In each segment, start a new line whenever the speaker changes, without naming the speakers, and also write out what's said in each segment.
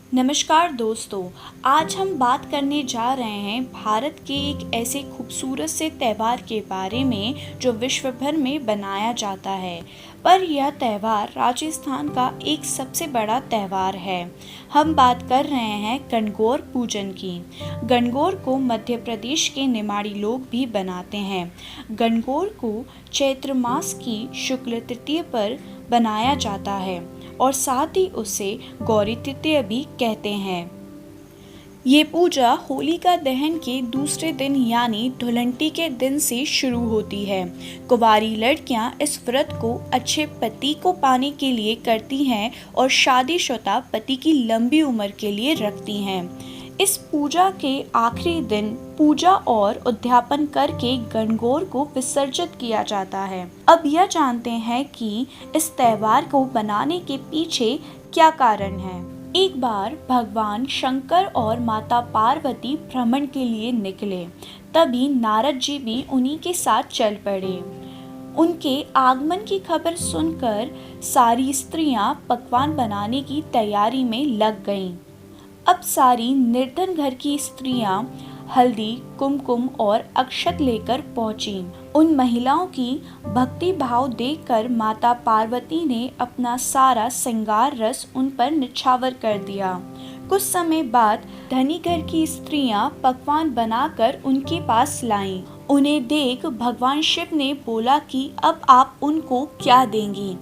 नमस्कार दोस्तों। आज हम बात करने जा रहे हैं भारत के एक ऐसे खूबसूरत से त्यौहार के बारे में जो विश्व भर में बनाया जाता है। पर यह त्यौहार राजस्थान का एक सबसे बड़ा त्यौहार है। हम बात कर रहे हैं गणगौर पूजन की। गणगौर को मध्य प्रदेश के निमाड़ी लोग भी बनाते हैं। गणगौर को चैत्र मास की शुक्ल तृतीया पर बनाया जाता है और साथ ही उसे गौरी तृतीया भी कहते हैं। ये पूजा होलिका दहन के दूसरे दिन यानी धुलंडी के दिन से शुरू होती है। कुंवारी लड़कियां इस व्रत को अच्छे पति को पाने के लिए करती हैं और शादीशुदा पति की लंबी उम्र के लिए रखती हैं। इस पूजा के आखिरी दिन पूजा और उद्यापन करके गणगौर को विसर्जित किया जाता है। अब यह जानते हैं कि इस त्यौहार को बनाने के पीछे क्या कारण है। एक बार भगवान शंकर और माता पार्वती भ्रमण के लिए निकले, तभी नारद जी भी उन्हीं के साथ चल पड़े। उनके आगमन की खबर सुनकर सारी स्त्रियां पकवान बनाने की तैयारी में लग गईं। अब सारी निर्धन घर की स्त्रियां हल्दी, कुमकुम और अक्षत लेकर पहुंची। उन महिलाओं की भक्ति भाव देखकर माता पार्वती ने अपना सारा श्रृंगार रस उन पर निछावर कर दिया। कुछ समय बाद धनी घर की स्त्रियां पकवान बनाकर उनके पास लाईं। उन्हें देख भगवान शिव ने बोला कि अब आप उनको क्या देंगी।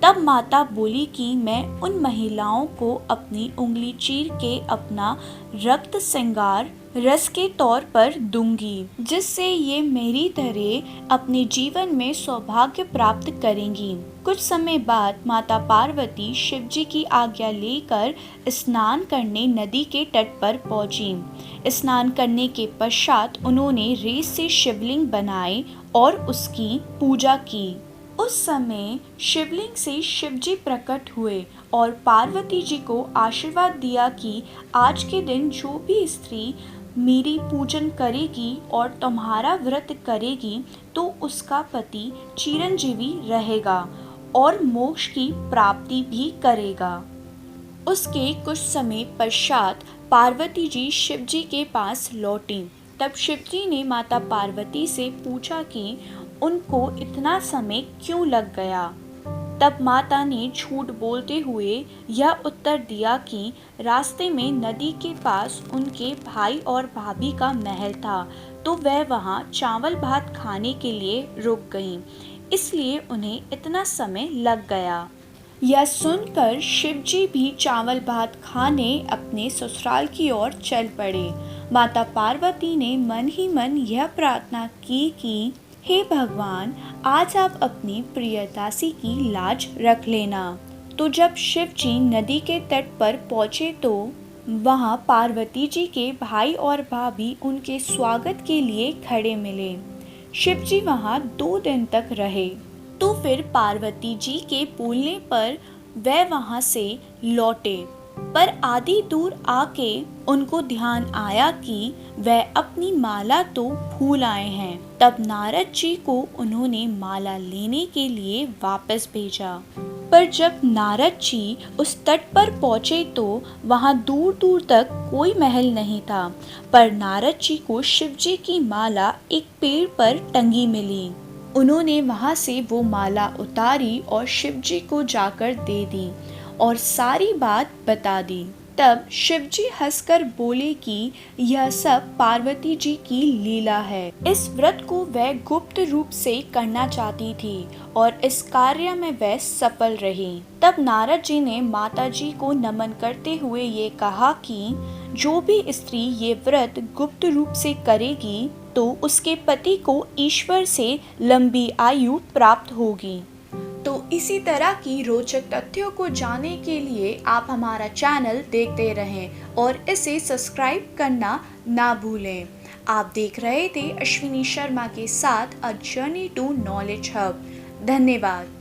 तब माता बोली कि मैं उन महिलाओं को अपनी उंगली चीर के अपना रक्त श्रृंगार रस के तौर पर दूंगी, जिससे ये मेरी तरह अपने जीवन में सौभाग्य प्राप्त करेंगी। कुछ समय बाद माता पार्वती शिव जी की आज्ञा लेकर स्नान करने नदी के तट पर पहुंची। स्नान करने के पश्चात उन्होंने रेत से शिवलिंग बनाए और उसकी पूजा की। उस समय शिवलिंग से शिव जी प्रकट हुए और पार्वती जी को आशीर्वाद दिया कि आज के दिन जो भी स्त्री मेरी पूजन करेगी और तुम्हारा व्रत करेगी तो उसका पति चिरंजीवी रहेगा और मोक्ष की प्राप्ति भी करेगा। उसके कुछ समय पश्चात पार्वती जी शिव जी के पास लौटी। तब शिव जी ने माता पार्वती से पूछा कि उनको इतना समय क्यों लग गया। तब माता ने झूठ बोलते हुए यह उत्तर दिया कि रास्ते में नदी के पास उनके भाई और भाभी का महल था, तो वह वहां चावल भात खाने के लिए रुक गईं, इसलिए उन्हें इतना समय लग गया। यह सुनकर शिव जी भी चावल भात खाने अपने ससुराल की ओर चल पड़े। माता पार्वती ने मन ही मन यह प्रार्थना की कि हे भगवान, आज आप अपनी प्रियदासी की लाज रख लेना। तो जब शिव जी नदी के तट पर पहुँचे तो वहाँ पार्वती जी के भाई और भाभी उनके स्वागत के लिए खड़े मिले। शिव जी वहाँ 2 दिन तक रहे। तो फिर पार्वती जी के बोलने पर वह वहाँ से लौटे, पर आधी दूर आके उनको ध्यान आया कि वह अपनी माला तो भूल आए हैं। तब नारद जी को उन्होंने माला लेने के लिए वापस भेजा। पर जब नारद जी उस तट पर पहुँचे तो वहाँ दूर दूर तक कोई महल नहीं था, पर नारद जी को शिव जी की माला एक पेड़ पर टंगी मिली। उन्होंने वहाँ से वो माला उतारी और शिव जी को जाकर दे दी और सारी बात बता दी। तब शिव जी हंसकर बोले कि यह सब पार्वती जी की लीला है। इस व्रत को वह गुप्त रूप से करना चाहती थी और इस कार्य में वह सफल रही। तब नारद जी ने माता जी को नमन करते हुए ये कहा कि जो भी स्त्री ये व्रत गुप्त रूप से करेगी तो उसके पति को ईश्वर से लंबी आयु प्राप्त होगी। तो इसी तरह की रोचक तथ्यों को जानने के लिए आप हमारा चैनल देखते रहें और इसे सब्सक्राइब करना ना भूलें। आप देख रहे थे अश्विनी शर्मा के साथ a journey to knowledge hub. धन्यवाद।